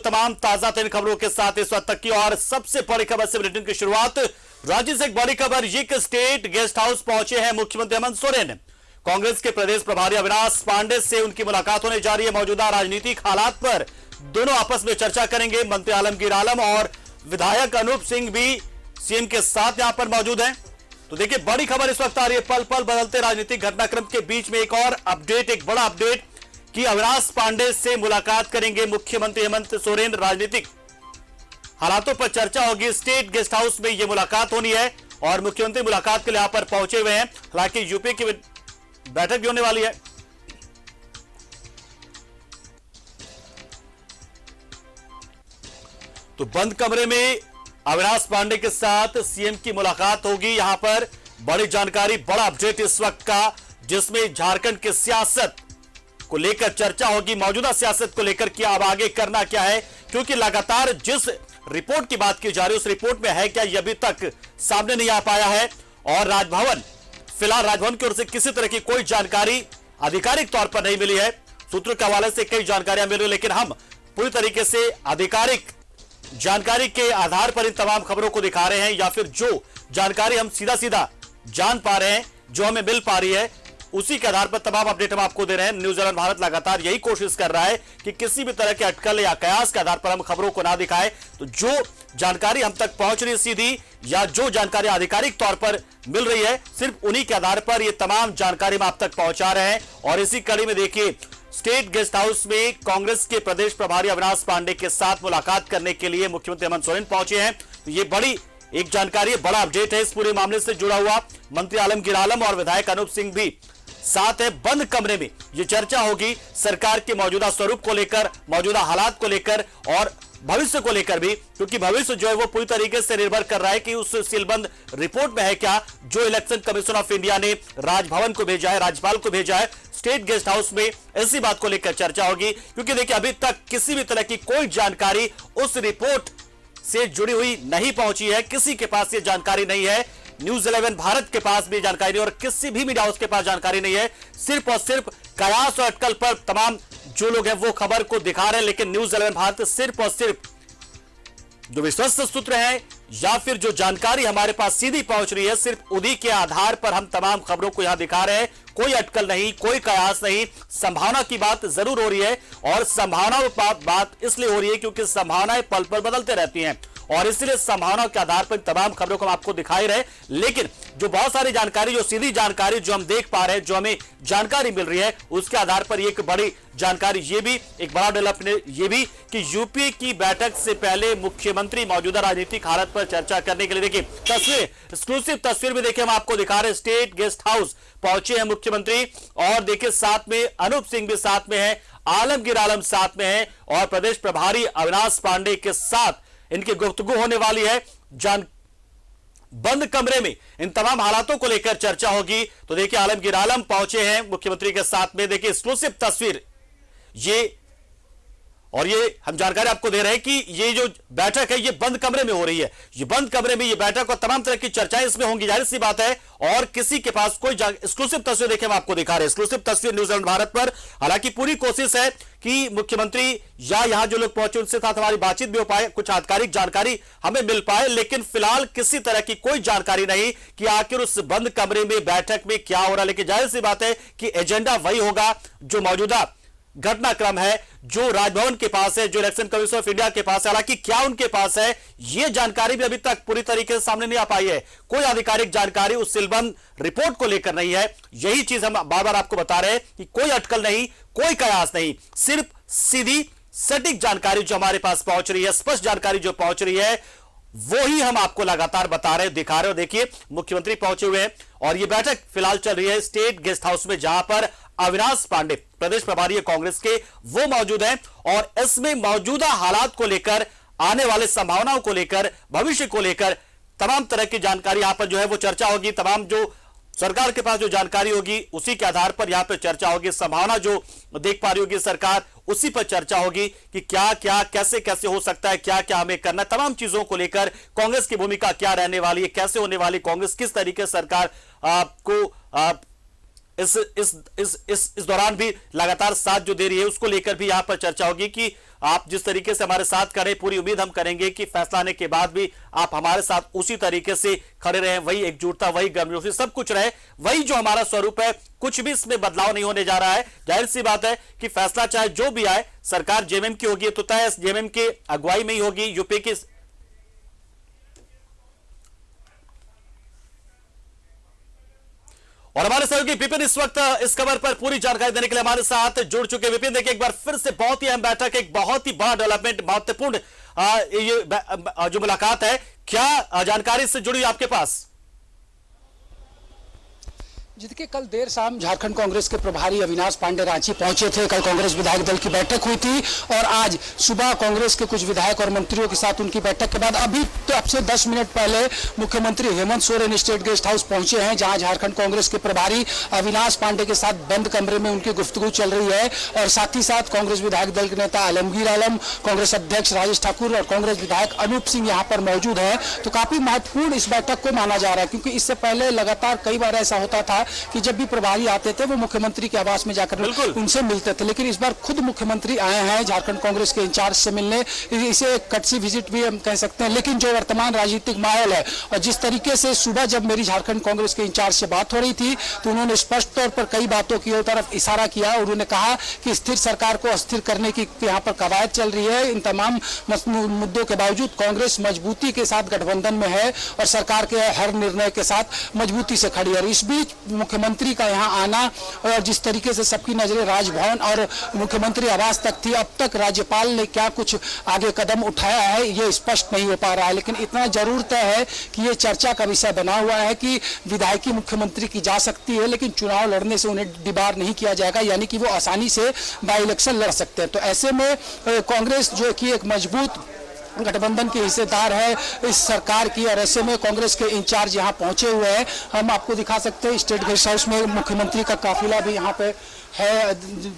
तमाम ताजा तरीन खबरों के साथ इस वक्त तक की और सबसे बड़ी खबर से बुलेटिन की शुरुआत। राज्य से एक बड़ी खबर, ये कि स्टेट गेस्ट हाउस पहुंचे हैं मुख्यमंत्री हेमंत सोरेन। कांग्रेस के प्रदेश प्रभारी अविनाश पांडे से उनकी मुलाकात होने जा रही है। मौजूदा राजनीतिक हालात पर दोनों आपस में चर्चा करेंगे। मंत्री आलमगीर आलम और विधायक अनूप सिंह भी सीएम के साथ यहां पर मौजूद हैं। तो देखिए, बड़ी खबर इस वक्त आ रही है। पल पल बदलते राजनीतिक घटनाक्रम के बीच में एक और अपडेट, एक बड़ा अपडेट कि अविनाश पांडे से मुलाकात करेंगे मुख्यमंत्री हेमंत सोरेन। राजनीतिक हालातों पर चर्चा होगी। स्टेट गेस्ट हाउस में यह मुलाकात होनी है और मुख्यमंत्री मुलाकात के लिए यहां पर पहुंचे हुए हैं। हालांकि यूपी की बैठक भी होने वाली है। तो बंद कमरे में अविनाश पांडे के साथ सीएम की मुलाकात होगी। यहां पर बड़ी जानकारी, बड़ा अपडेट इस वक्त का, जिसमें झारखंड की सियासत को लेकर चर्चा होगी। मौजूदा सियासत को लेकर कि अब आगे करना क्या है, क्योंकि लगातार जिस रिपोर्ट की बात की जा रही है उस रिपोर्ट में है क्या, यह अभी तक सामने नहीं आ पाया है। और राजभवन, फिलहाल राजभवन की ओर से किसी तरह की कोई जानकारी आधिकारिक तौर पर नहीं मिली है। सूत्रों के हवाले से कई जानकारियां मिली, लेकिन हम पूरी तरीके से आधिकारिक जानकारी के आधार पर इन तमाम खबरों को दिखा रहे हैं, या फिर जो जानकारी हम सीधा सीधा जान पा रहे हैं, जो हमें मिल पा रही है, उसी के आधार पर तमाम अपडेट हम आपको दे रहे हैं। न्यूज़ 11 भारत लगातार यही कोशिश कर रहा है कि किसी भी तरह के अटकल या कयास के आधार पर हम खबरों को ना दिखाएं। तो जो जानकारी हम तक पहुंच रही है सीधी, या जो जानकारी आधिकारिक तौर पर मिल रही है, सिर्फ उन्हीं के आधार पर ये तमाम जानकारी हम आप तक पहुंचा रहे हैं। और इसी कड़ी में देखिए, स्टेट गेस्ट हाउस में कांग्रेस के प्रदेश प्रभारी अविनाश पांडे के साथ मुलाकात करने के लिए मुख्यमंत्री हेमंत सोरेन पहुंचे हैं। तो ये बड़ी एक जानकारी, बड़ा अपडेट है इस पूरे मामले से जुड़ा हुआ। मंत्री आलमगीर आलम और विधायक अनूप सिंह भी साथ है। बंद कमरे में यह चर्चा होगी सरकार के मौजूदा स्वरूप को लेकर, मौजूदा हालात को लेकर और भविष्य को लेकर भी, क्योंकि भविष्य जो है वो पूरी तरीके से निर्भर कर रहा है कि उस सीलबंद रिपोर्ट में है क्या, जो इलेक्शन कमीशन ऑफ इंडिया ने राजभवन को भेजा है, राज्यपाल को भेजा है। स्टेट गेस्ट हाउस में ऐसी बात को लेकर चर्चा होगी, क्योंकि देखिए, अभी तक किसी भी तरह की कोई जानकारी उस रिपोर्ट से जुड़ी हुई नहीं पहुंची है। किसी के पास ये जानकारी नहीं है। न्यूज़ 11 भारत के पास भी जानकारी नहीं और किसी भी मीडिया हाउस के पास जानकारी नहीं है। सिर्फ और सिर्फ कयास और अटकल पर तमाम जो लोग हैं वो खबर को दिखा रहे हैं, लेकिन न्यूज़ 11 भारत सिर्फ और सिर्फ जो विश्वस्त सूत्र है या फिर जो जानकारी हमारे पास सीधी पहुंच रही है, सिर्फ उन्हीं के आधार पर हम तमाम खबरों को यहां दिखा रहे हैं। कोई अटकल नहीं, कोई कयास नहीं। संभावना की बात जरूर हो रही है, और संभावना बात इसलिए हो रही है क्योंकि संभावनाएं पल पल बदलते रहती हैं, और इसलिए संभावनाओं के आधार पर तमाम खबरों को हम आपको दिखाई रहे। लेकिन जो बहुत सारी जानकारी, जो सीधी जानकारी जो हम देख पा रहे हैं, जो हमें जानकारी मिल रही है, उसके आधार पर एक बड़ी जानकारी, ये भी एक बड़ा डेवलपमेंट, ये भी कि यूपी की बैठक से पहले मुख्यमंत्री मौजूदा राजनीतिक हालत पर चर्चा करने के लिए, देखिए तस्वीर, एक्सक्लूसिव तस्वीर भी देखिए हम आपको दिखा रहे हैं। स्टेट गेस्ट हाउस पहुंचे हैं मुख्यमंत्री, और देखिए साथ में अनूप सिंह भी साथ में है, आलमगीर आलम साथ में है, और प्रदेश प्रभारी अविनाश पांडे के साथ इनकी गुफ्तगू होने वाली है। बंद कमरे में इन तमाम हालातों को लेकर चर्चा होगी। तो देखिए, आलमगीर आलम पहुंचे हैं मुख्यमंत्री के साथ में। देखिए एक्सक्लूसिव तस्वीर ये, और ये हम जानकारी आपको दे रहे हैं कि ये जो बैठक है ये बंद कमरे में हो रही है। ये बंद कमरे में ये बैठक और तमाम तरह की चर्चाएं इसमें होंगी, जाहिर सी बात है। और किसी के पास कोई एक्सक्लूसिव तस्वीर देखिए हम आपको दिखा रहे हैं, एक्सक्लूसिव तस्वीर न्यूज़ 11 भारत पर। हालांकि पूरी कोशिश है कि मुख्यमंत्री या यहां जो लोग पहुंचे उनसे साथ हमारी बातचीत भी हो पाए, कुछ आधिकारिक जानकारी हमें मिल पाए, लेकिन फिलहाल किसी तरह की कोई जानकारी नहीं कि आखिर उस बंद कमरे में बैठक में क्या हो रहा है। लेकिन जाहिर सी बात है कि एजेंडा वही होगा जो मौजूदा घटनाक्रम है, जो राजभवन के पास है, जो इलेक्शन कमीशन ऑफ इंडिया के पास है। हालांकि क्या उनके पास है, यह जानकारी भी अभी तक पूरी तरीके से सामने नहीं आ पाई है। कोई आधिकारिक जानकारी उस सीलबंद रिपोर्ट को लेकर नहीं है। यही चीज हम बार बार आपको बता रहे हैं कि कोई अटकल नहीं, कोई कयास नहीं, सिर्फ सीधी सटीक जानकारी जो हमारे पास पहुंच रही है, स्पष्ट जानकारी जो पहुंच रही है, वो ही हम आपको लगातार बता रहे, दिखा रहे हो। देखिए मुख्यमंत्री पहुंचे हुए हैं, और यह बैठक फिलहाल चल रही है स्टेट गेस्ट हाउस में, जहां पर अविनाश पांडे प्रदेश प्रभारी कांग्रेस के वो मौजूद हैं। और इसमें मौजूदा हालात को लेकर, आने वाले संभावनाओं को लेकर, भविष्य को लेकर तमाम तरह की जानकारी यहां पर जो है वो चर्चा होगी। तमाम जो सरकार के पास जो जानकारी होगी उसी के आधार पर यहां पर चर्चा होगी। संभावना जो देख पा रही होगी सरकार, उसी पर चर्चा होगी कि क्या क्या, कैसे कैसे हो सकता है, क्या क्या हमें करना है। तमाम चीजों को लेकर कांग्रेस की भूमिका क्या रहने वाली है, कैसे होने वाली कांग्रेस, किस तरीके सरकार को इस दौरान भी लगातार साथ जो दे रही है, उसको लेकर भी यहां पर चर्चा होगी कि आप जिस तरीके से हमारे साथ खड़े, पूरी उम्मीद हम करेंगे कि फैसला आने के बाद भी आप हमारे साथ उसी तरीके से खड़े रहे, वही एकजुटता, वही गर्मजोशी सब कुछ रहे, वही जो हमारा स्वरूप है। कुछ भी इसमें बदलाव नहीं होने जा रहा है। जाहिर सी बात है कि फैसला चाहे जो भी आए, सरकार जेएमएम की होगी तो तय जेएमएम के अगुवाई में ही होगी। यूपी की और हमारे सहयोगी विपिन इस वक्त इस खबर पर पूरी जानकारी देने के लिए हमारे साथ जुड़ चुके। विपिन, देखिए एक बार फिर से बहुत ही अहम बैठक, एक बहुत ही बड़ा डेवलपमेंट, महत्वपूर्ण ये जो मुलाकात है, क्या जानकारी से जुड़ी आपके पास? जिसके कल देर शाम झारखंड कांग्रेस के प्रभारी अविनाश पांडे रांची पहुंचे थे। कल कांग्रेस विधायक दल की बैठक हुई थी और आज सुबह कांग्रेस के कुछ विधायक और मंत्रियों के साथ उनकी बैठक के बाद अभी तो अब से 10 मिनट पहले मुख्यमंत्री Hemant Soren state guest house पहुंचे हैं, जहां झारखंड कांग्रेस के प्रभारी अविनाश पांडे के साथ बंद कमरे में उनकी गुफ्तगू चल रही है। और साथ ही साथ कांग्रेस विधायक दल के नेता आलमगीर आलम, कांग्रेस अध्यक्ष राजेश ठाकुर और कांग्रेस विधायक अनूप सिंह यहाँ पर मौजूद है। तो काफी महत्वपूर्ण इस बैठक को माना जा रहा है, क्योंकि इससे पहले लगातार कई बार ऐसा होता था कि जब भी प्रभारी आते थे वो मुख्यमंत्री के आवास में जाकर उनसे मिलते थे, लेकिन इस बार खुद मुख्यमंत्री आए हैं झारखंड कांग्रेस के इंचार्ज से मिलने। इसे कटसी विजिट भी हम कह सकते हैं। लेकिन जो वर्तमान राजनीतिक माहौल है और जिस तरीके से सुबह जब मेरी झारखंड कांग्रेस के इंचार्ज से बात हो रही थी तो उन्होंने स्पष्ट तौर पर कई बातों की तरफ इशारा किया और उन्होंने कहा कि स्थिर सरकार को अस्थिर करने की यहाँ पर कवायद चल रही है। इन तमाम मुद्दों के बावजूद कांग्रेस मजबूती के साथ गठबंधन में है और सरकार के हर निर्णय के साथ मजबूती से खड़ी है। इस बीच मुख्यमंत्री का यहाँ आना और जिस तरीके से सबकी नजरें राजभवन और मुख्यमंत्री आवास तक थी, अब तक राज्यपाल ने क्या कुछ आगे कदम उठाया है ये स्पष्ट नहीं हो पा रहा है। लेकिन इतना जरूर तय है कि ये चर्चा का विषय बना हुआ है कि विधायकी मुख्यमंत्री की जा सकती है, लेकिन चुनाव लड़ने से उन्हें डिबार नहीं किया जाएगा, यानी कि वो आसानी से बाई इलेक्शन लड़ सकते हैं। तो ऐसे में कांग्रेस जो कि एक मजबूत गठबंधन की हिस्सेदार है इस सरकार की, और ऐसे में कांग्रेस के इंचार्ज यहां पहुंचे हुए हैं। हम आपको दिखा सकते हैं स्टेट गेस्ट हाउस में मुख्यमंत्री का काफिला भी यहां पे है।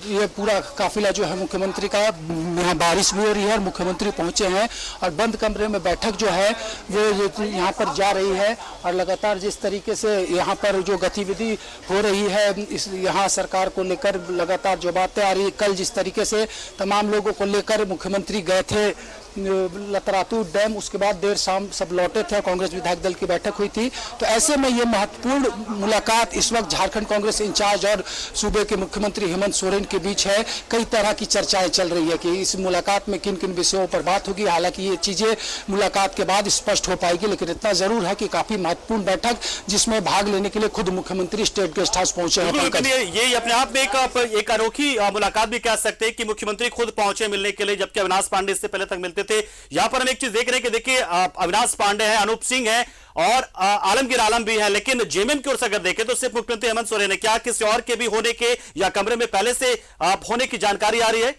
ये पूरा काफिला जो है मुख्यमंत्री का, यहाँ बारिश भी हो रही है और मुख्यमंत्री पहुंचे हैं और बंद कमरे में बैठक जो है वो यहाँ पर जा रही है। और लगातार जिस तरीके से यहाँ पर जो गतिविधि हो रही है, इस यहाँ सरकार को लेकर लगातार जो बातें आ रही है, कल जिस तरीके से तमाम लोगों को लेकर मुख्यमंत्री गए थे लतरातू डैम, उसके बाद देर शाम सब लौटे थे और कांग्रेस विधायक दल की बैठक हुई थी। तो ऐसे में ये महत्वपूर्ण मुलाकात इस वक्त झारखंड कांग्रेस इंचार्ज और सूबे के मुख्यमंत्री हेमंत सोरेन के बीच है। कई तरह की चर्चाएं चल रही है कि इस मुलाकात में किन किन विषयों पर बात होगी। हालांकि ये चीजें मुलाकात के बाद स्पष्ट हो पाएगी, लेकिन इतना जरूर है कि काफी महत्वपूर्ण बैठक जिसमें भाग लेने के लिए खुद मुख्यमंत्री स्टेट गेस्ट हाउस पहुंचे हैं। ये अपने आप में एक अनोखी मुलाकात भी कह सकते हैं कि मुख्यमंत्री खुद पहुंचे मिलने के लिए, जबकि अविनाश पांडे इससे पहले तक मिलते थे। यहां पर हम एक चीज देख रहे हैं कि देखिए अविनाश पांडे हैं, अनूप सिंह है और आलमगीर आलम भी है, लेकिन जेएमएम की ओर से अगर देखें तो सिर्फ मुख्यमंत्री हेमंत सोरेन है। क्या किसी और के भी होने के या कमरे में पहले से होने की जानकारी आ रही है?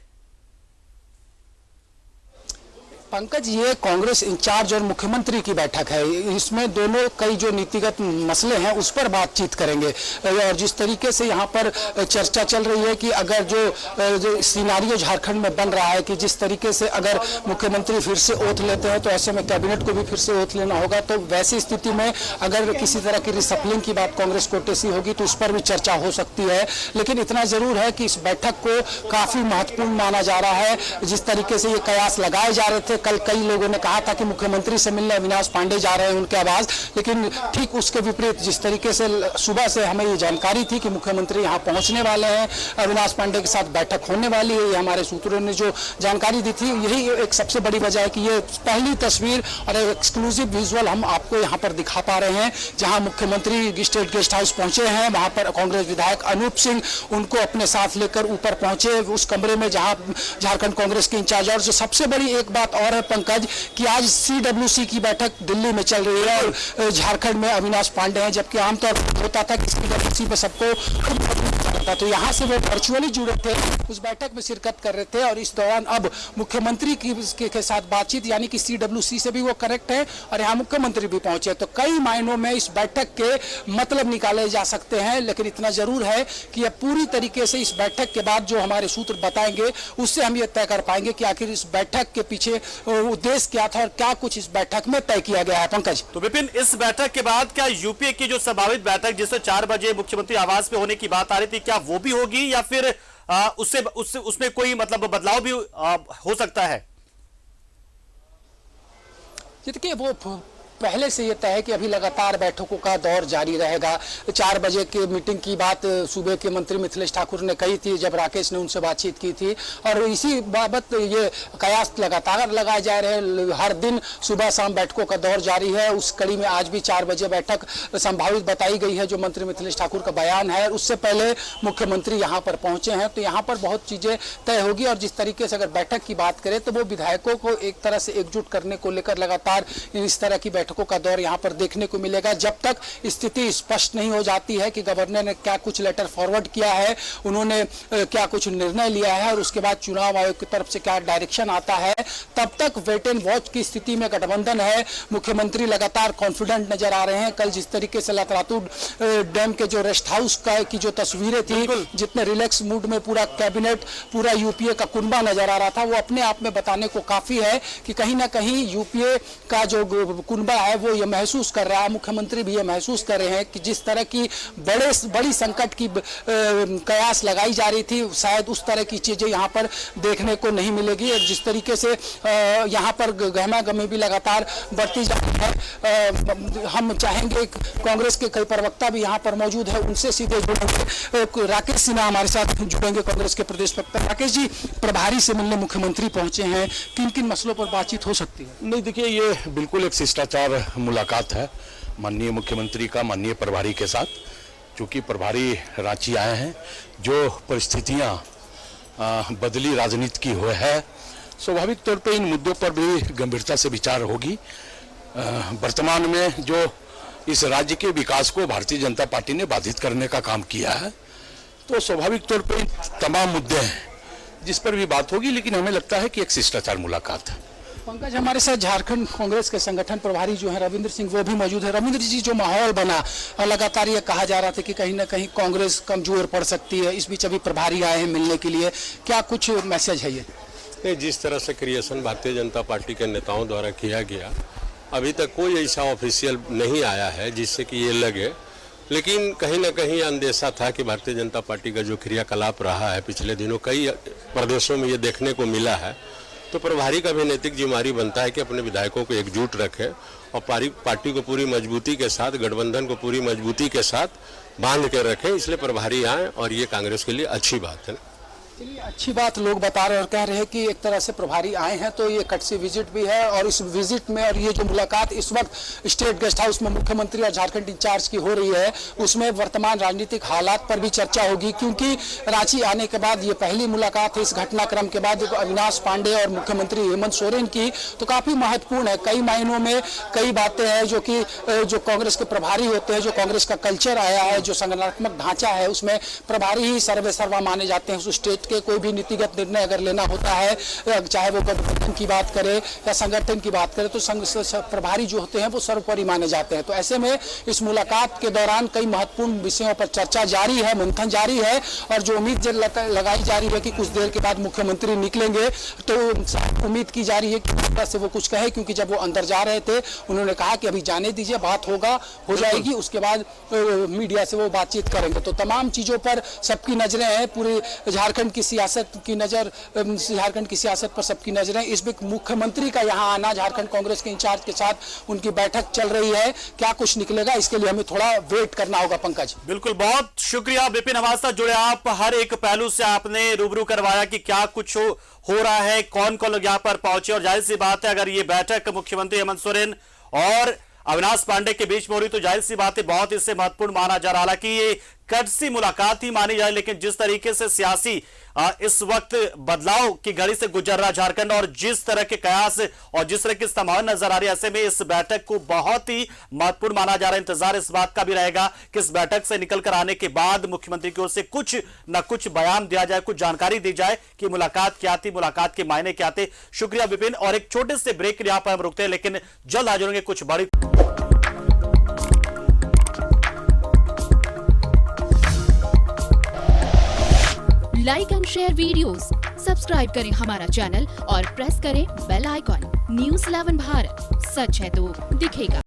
पंकज, ये कांग्रेस इंचार्ज और मुख्यमंत्री की बैठक है। इसमें दोनों कई जो नीतिगत मसले हैं उस पर बातचीत करेंगे। और जिस तरीके से यहाँ पर चर्चा चल रही है कि अगर जो सिनारियो झारखंड में बन रहा है कि जिस तरीके से अगर मुख्यमंत्री फिर से ओथ लेते हैं तो ऐसे में कैबिनेट को भी फिर से ओथ लेना होगा। तो वैसी स्थिति में अगर किसी तरह की रिसफलिंग की बात कांग्रेस कोटे से होगी तो उस पर भी चर्चा हो सकती है। लेकिन इतना जरूर है कि इस बैठक को काफी महत्वपूर्ण माना जा रहा है। जिस तरीके से ये कयास लगाए जा रहे थे, कल कई लोगों ने कहा था कि मुख्यमंत्री से मिलने अविनाश पांडे जा रहे हैं उनके आवास, लेकिन ठीक उसके विपरीत जिस तरीके से सुबह से हमें ये जानकारी थी कि मुख्यमंत्री यहां पहुंचने वाले हैं, अविनाश पांडे के साथ बैठक होने वाली है, ये हमारे सूत्रों ने जो जानकारी दी थी, यही एक सबसे बड़ी वजह है कि ये पहली तस्वीर और एक्सक्लूसिव विजुअल हम आपको यहाँ पर दिखा पा रहे हैं। जहाँ मुख्यमंत्री स्टेट गेस्ट हाउस पहुंचे हैं, वहां पर कांग्रेस विधायक अनूप सिंह उनको अपने साथ लेकर ऊपर पहुंचे उस कमरे में जहां झारखंड कांग्रेस के इंचार्ज। और सबसे बड़ी एक बात और है पंकज कि आज सीडब्ल्यूसी की बैठक दिल्ली में चल रही है और झारखंड में अविनाश पांडे हैं, जबकि आमतौर पर होता था कि सीडब्ल्यूसी पे सबको था, तो यहाँ से वो वर्चुअली जुड़े थे, उस बैठक में शिरकत कर रहे थे। और इस दौरान अब मुख्यमंत्री के साथ बातचीत, यानी कि सीडब्ल्यूसी से भी वो कनेक्ट है और यहाँ मुख्यमंत्री भी पहुंचे। तो कई मायनों में इस बैठक के मतलब निकाले जा सकते हैं, लेकिन इतना जरूर है कि यह पूरी तरीके से इस बैठक के बाद जो हमारे सूत्र बताएंगे उससे हम ये तय कर पाएंगे कि आखिर इस बैठक के पीछे उद्देश्य क्या था और क्या कुछ इस बैठक में तय किया गया है। पंकज, तो विपिन, इस बैठक के बाद क्या यूपीए की जो संभावित बैठक जिससे 4 बजे मुख्यमंत्री आवास पे होने की बात आ रही थी, क्या वो भी होगी या फिर उससे उसमें कोई मतलब बदलाव भी हो सकता है? देखिए, वो पहले से ये तय है कि अभी लगातार बैठकों का दौर जारी रहेगा। 4 बजे की मीटिंग की बात सूबे के मंत्री मिथिलेश ठाकुर ने कही थी जब राकेश ने उनसे बातचीत की थी, और इसी बाबत ये कयास लगातार लगाए जा रहे हैं। हर दिन सुबह शाम बैठकों का दौर जारी है। उस कड़ी में आज भी 4 बजे बैठक संभावित बताई गई है, जो मंत्री मिथिलेश ठाकुर का बयान है। उससे पहले मुख्यमंत्री यहाँ पर पहुंचे हैं, तो यहाँ पर बहुत चीजें तय होगी। और जिस तरीके से अगर बैठक की बात करें तो वो विधायकों को एक तरह से एकजुट करने को लेकर लगातार इस तरह की बैठकों का दौर यहां पर देखने को मिलेगा। जब तक स्थिति स्पष्ट नहीं हो जाती है कि गवर्नर ने क्या कुछ लेटर फॉरवर्ड किया है, उन्होंने क्या कुछ निर्णय लिया है, और उसके बाद चुनाव आयोग की तरफ से क्या डायरेक्शन आता है, तब तक वेट एंड वॉच की स्थिति में गठबंधन है। मुख्यमंत्री लगातार कॉन्फिडेंट नजर आ रहे हैं। कल जिस तरीके से लतरातू डैम के जो रेस्ट हाउस का की जो तस्वीरें थी, जितने रिलैक्स मूड में पूरा कैबिनेट, पूरा यूपीए का कुनबा नजर आ रहा था, वो अपने आप में बताने को काफी है कि कहीं ना कहीं यूपीए का जो कुनबा है वो ये महसूस कर रहा है, मुख्यमंत्री भी ये महसूस कर रहे हैं कि जिस तरह की बड़ी संकट की कयास लगाई जा रही थी, शायद उस तरह की चीजें यहाँ पर देखने को नहीं मिलेगी। और जिस तरीके से यहाँ पर गहमा-गहमी भी लगातार बढ़ती जा रही है। हम चाहेंगे कांग्रेस के कई प्रवक्ता भी यहाँ पर मौजूद है, उनसे सीधे जुड़ेंगे। राकेश सिन्हा हमारे साथ जुड़ेंगे, कांग्रेस के प्रदेश प्रवक्ता। राकेश जी, प्रभारी से मिलने मुख्यमंत्री पहुंचे हैं, किन किन मसलों पर बातचीत हो सकती है? नहीं, देखिए, ये बिल्कुल एक शिष्टाचार मुलाकात है माननीय मुख्यमंत्री का माननीय प्रभारी के साथ। चूंकि प्रभारी रांची आए हैं, जो परिस्थितियां बदली राजनीति की हुई है, स्वाभाविक तौर पे इन मुद्दों पर भी गंभीरता से विचार होगी। वर्तमान में जो इस राज्य के विकास को भारतीय जनता पार्टी ने बाधित करने का काम किया है, तो स्वाभाविक तौर पे तमाम मुद्दे हैं जिस पर भी बात होगी, लेकिन हमें लगता है कि एक शिष्टाचार मुलाकात है। पंकज, हमारे साथ झारखंड कांग्रेस के संगठन प्रभारी जो है रविंद्र सिंह, वो भी मौजूद है। रविंद्र जी, जो माहौल बना और लगातार ये कहा जा रहा था कि कहीं ना कहीं कांग्रेस कमजोर पड़ सकती है, इस बीच अभी प्रभारी आए हैं मिलने के लिए, क्या कुछ मैसेज है ये? जिस तरह से क्रिएशन भारतीय जनता पार्टी के नेताओं द्वारा किया गया, अभी तक कोई ऐसा ऑफिशियल नहीं आया है जिससे कि ये लगे, लेकिन कहीं ना कहीं अंदेशा था कि भारतीय जनता पार्टी का जो क्रियाकलाप रहा है पिछले दिनों कई प्रदेशों में ये देखने को मिला है, तो प्रभारी का भी नैतिक जिम्मेदारी बनता है कि अपने विधायकों को एकजुट रखे और पार्टी को पूरी मजबूती के साथ, गठबंधन को पूरी मजबूती के साथ बांध के रखे। इसलिए प्रभारी आए और ये कांग्रेस के लिए अच्छी बात है। चलिए, अच्छी बात लोग बता रहे हैं और कह रहे हैं कि एक तरह से प्रभारी आए हैं तो ये कटसी विजिट भी है। और इस विजिट में और ये जो मुलाकात इस वक्त स्टेट गेस्ट हाउस में मुख्यमंत्री और झारखंड इंचार्ज की हो रही है, उसमें वर्तमान राजनीतिक हालात पर भी चर्चा होगी, क्योंकि रांची आने के बाद ये पहली मुलाकात है इस घटनाक्रम के बाद अविनाश पांडे और मुख्यमंत्री हेमंत सोरेन की, तो काफी महत्वपूर्ण है। कई मायनों में कई बातें हैं जो कि जो कांग्रेस के प्रभारी होते हैं, जो कांग्रेस का कल्चर आया है, जो संगठनात्मक ढांचा है, उसमें प्रभारी ही सर्वे सर्वा माने जाते हैं। उस स्टेट के कोई भी नीतिगत निर्णय अगर लेना होता है, चाहे वो गठबंधन की बात करे या संगठन की बात करे, तो प्रभारी जो होते हैं वो सर्वोपरि माने जाते हैं। तो ऐसे में इस मुलाकात के दौरान कई महत्वपूर्ण विषयों पर चर्चा जारी है, मंथन जारी है, और जो उम्मीद लगाई जा रही है कि कुछ देर के बाद मुख्यमंत्री निकलेंगे, तो उम्मीद की जा रही है कि से वो कुछ कहे, क्योंकि जब वो अंदर जा रहे थे उन्होंने कहा कि अभी जाने दीजिए, बात हो जाएगी, उसके बाद मीडिया से वो बातचीत करेंगे। तो तमाम चीजों पर सबकी नजरें हैं, पूरी झारखंड की सियासत की सियासत पर सबकी नजरें। इस बीच मुख्यमंत्री का यहाँ आना, झारखंड कांग्रेस के इंचार्ज के साथ उनकी बैठक चल रही है, क्या कुछ निकलेगा इसके लिए हमें थोड़ा वेट करना होगा। पंकज, बिल्कुल, बहुत शुक्रिया विपिन, हमारे साथ जुड़े आप। हर एक पहलू से आपने रूबरू करवाया कि क्या कुछ हो रहा है, कौन कौन लोग यहाँ पर पहुंचे, और जाहिर सी बात है अगर ये बैठक मुख्यमंत्री हेमंत सोरेन और अविनाश पांडे के बीच में हो रही तो जाहिर सी बात है बहुत इससे महत्वपूर्ण माना जा रहा। हालांकि ये कटसी मुलाकात ही मानी जाए, लेकिन जिस तरीके से सियासी इस वक्त बदलाव की घड़ी से गुजर रहा झारखंड, और जिस तरह के कयास और जिस तरह की संभावना नजर आ रही है, ऐसे में इस बैठक को बहुत ही महत्वपूर्ण माना जा रहा है। इंतजार इस बात का भी रहेगा कि इस बैठक से निकलकर आने के बाद मुख्यमंत्री की ओर से कुछ न कुछ बयान दिया जाए, कुछ जानकारी दी जाए कि मुलाकात क्या थी, मुलाकात के मायने क्या थे। शुक्रिया विपिन, और एक छोटे से ब्रेक के लिए यहाँ पर हम रुकते हैं, लेकिन जल्द हाजिर होंगे कुछ बड़ी like and share videos, subscribe करें हमारा चैनल और प्रेस करें बेल आइकॉन। न्यूज़ 11 भारत, सच है तो दिखेगा।